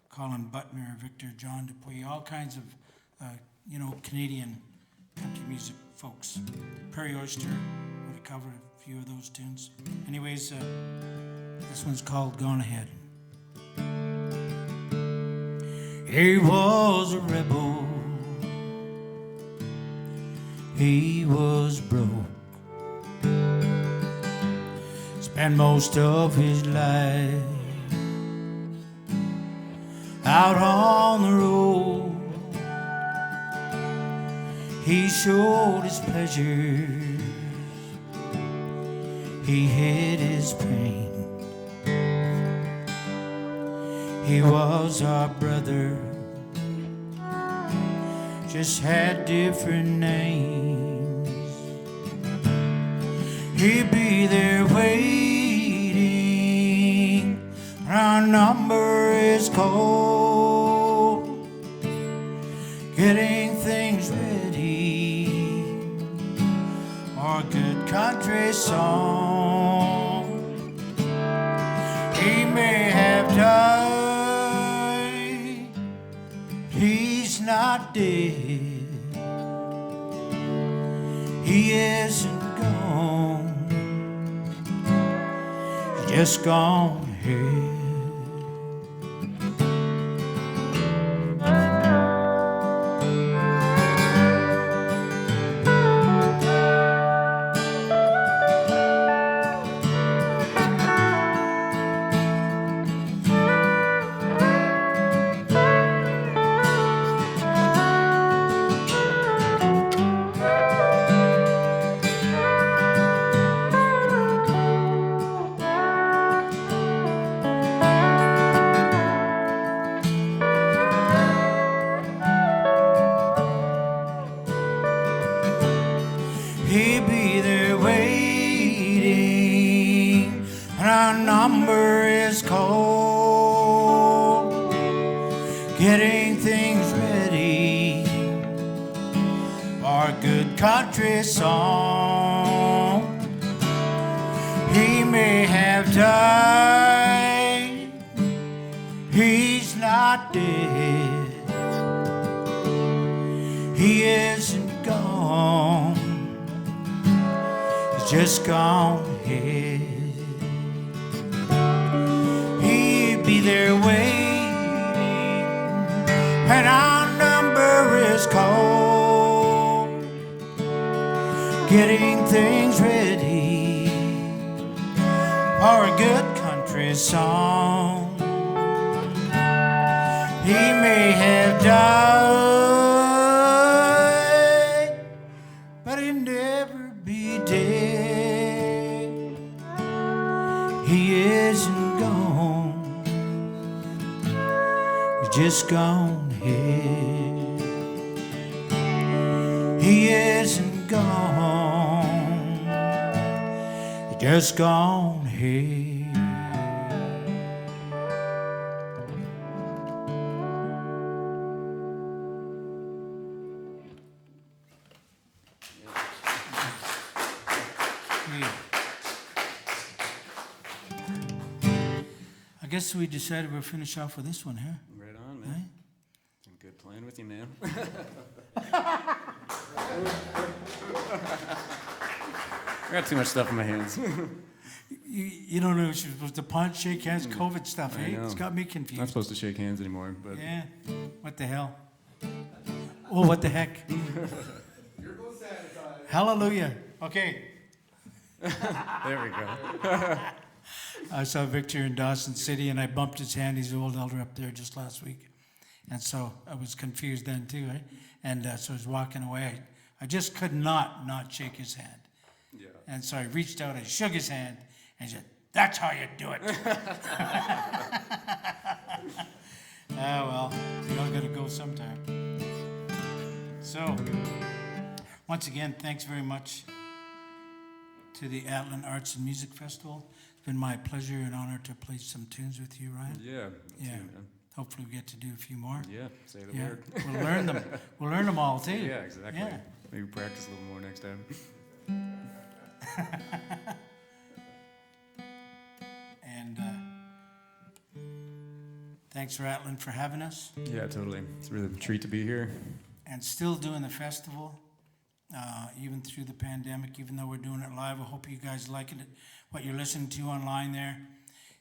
Colin Butner, Victor John Dupuy, all kinds of Canadian country music folks. Prairie Oyster would have covered a few of those tunes. Anyways, this one's called Gone Ahead. He was a rebel. He was broke. Spent most of his life out on the road. He showed his pleasures, he hid his pain. He was our brother, just had different names. He'd be there waiting when our number is called, getting things ready for a good country song. He may have died, he's not dead. He isn't gone, he's just gone ahead. He'll be there waiting when our number is called, getting things ready for a good country song. He may have died, he's not dead. He isn't gone, just gone ahead. He'd be there waiting when our number is called, getting things ready for a good country song. He may have died, but he'll never be dead. He isn't gone, he's just gone ahead. He isn't gone, he's just gone ahead. I guess we decided we'll finish off with this one, huh? Right on, man. Right? Been good playing with you, man. I got too much stuff in my hands. You don't know if you're supposed to punch, shake hands, COVID stuff, I eh? know. It's got me I'm not confused. supposed to shake hands anymore, but Yeah, what the hell? Oh, what the heck? You're both sanitized. Hallelujah. Okay. there we go. I saw Victor in Dawson City, and I bumped his hand. He's an old elder up there just last week. And so I was confused then, too, eh? And so I was walking away. I just could not shake his hand. Yeah. And so I reached out, I shook his hand, and he said, "That's how you do it." Well, we all gotta go sometime. So, once again, thanks very much to the Atlin Arts and Music Festival. It's been my pleasure and honor to play some tunes with you, Ryan. Yeah. Yeah. Hopefully we get to do a few more. Yeah. Say the Yeah, word. we'll learn them. We'll learn them all too. Yeah, exactly. Yeah. Maybe practice a little more next time. And thanks for Atlin for having us Yeah, totally. It's really a treat to be here. and still doing the festival, even through the pandemic, even though we're doing it live. I hope you guys like it, what you're listening to online there.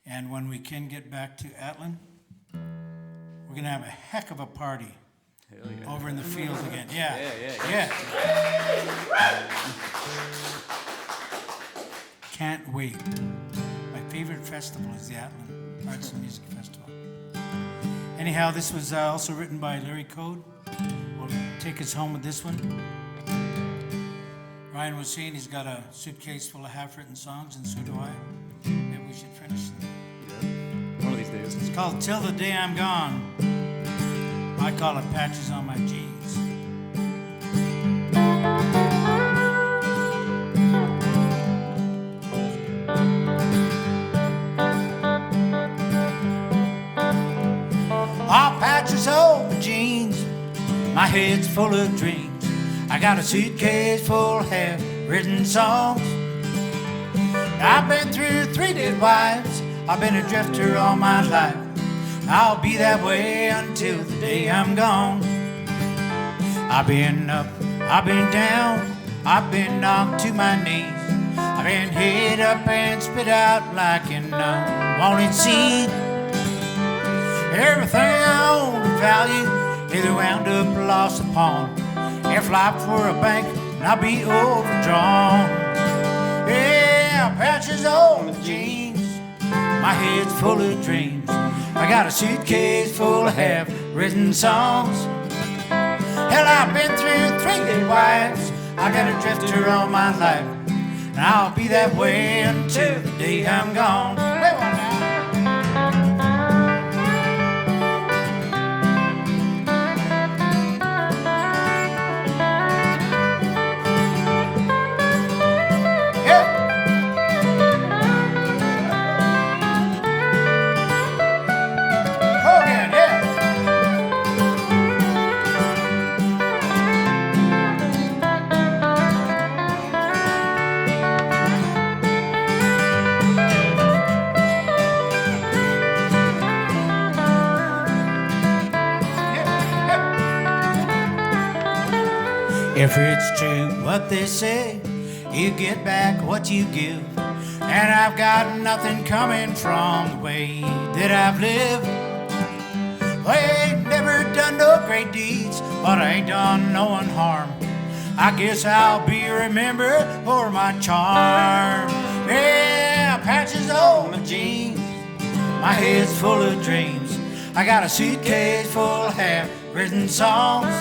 And when we can get back to Atlin, we're gonna have a heck of a party Hell yeah. over in the field again. Yeah. Yeah. Can't wait. My favorite festival is the Atlin Arts and Music Festival. Anyhow, this was also written by Larry Code. We'll take us home with this one. Ryan was saying he's got a suitcase full of half-written songs, and so do I. Maybe we should finish them. One of these days. It's called Till the Day I'm Gone. I call it Patches on My Jeans. All patches on my jeans, my head's full of dreams. I got a suitcase full of half-written songs. I've been through 3 dead wives, I've been a drifter all my life. I'll be that way until the day I'm gone. I've been up, I've been down, I've been knocked to my knees. I've been hit up and spit out like an unwanted seed. Everything I owned of value either wound up lost upon. If life were a bank, I'd be overdrawn. Yeah, patches on the jeans, my head's full of dreams. I got a suitcase full of half-written songs. Hell, I've been through 3 dead wives, I've been a drifter all my life, and I'll be that way until the day I'm gone. If it's true what they say, you get back what you give. And I've got nothing coming from the way that I've lived. Well, I ain't never done no great deeds, but I ain't done no one harm. I guess I'll be remembered for my charm. Yeah, patches on my jeans, my head's full of dreams. I got a suitcase full of half-written songs.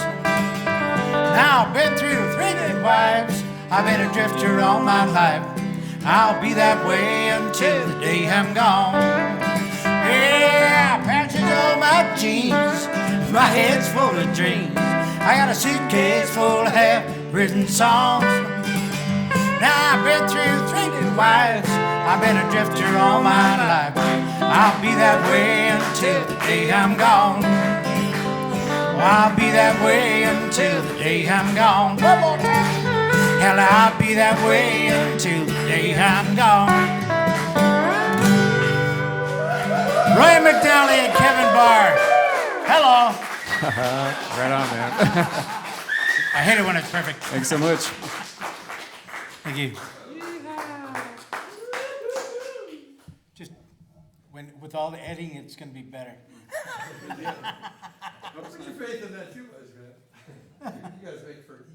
Now I've been through 3 dead wives, I've been a drifter all my life. I'll be that way until the day I'm gone. Yeah, patches on my jeans, my head's full of dreams. I got a suitcase full of half-written songs. Now I've been through 3 dead wives, I've been a drifter all my life. I'll be that way until the day I'm gone. I'll be that way until the day I'm gone. One more time. Hell, I'll be that way until the day I'm gone. Roy McNally and Kevin Barr. Hello. Right on, man. I hate it when it's perfect. Thanks so much. Thank you. Just with all the editing, it's going to be better. Put your faith in that too, guys, man. You guys make for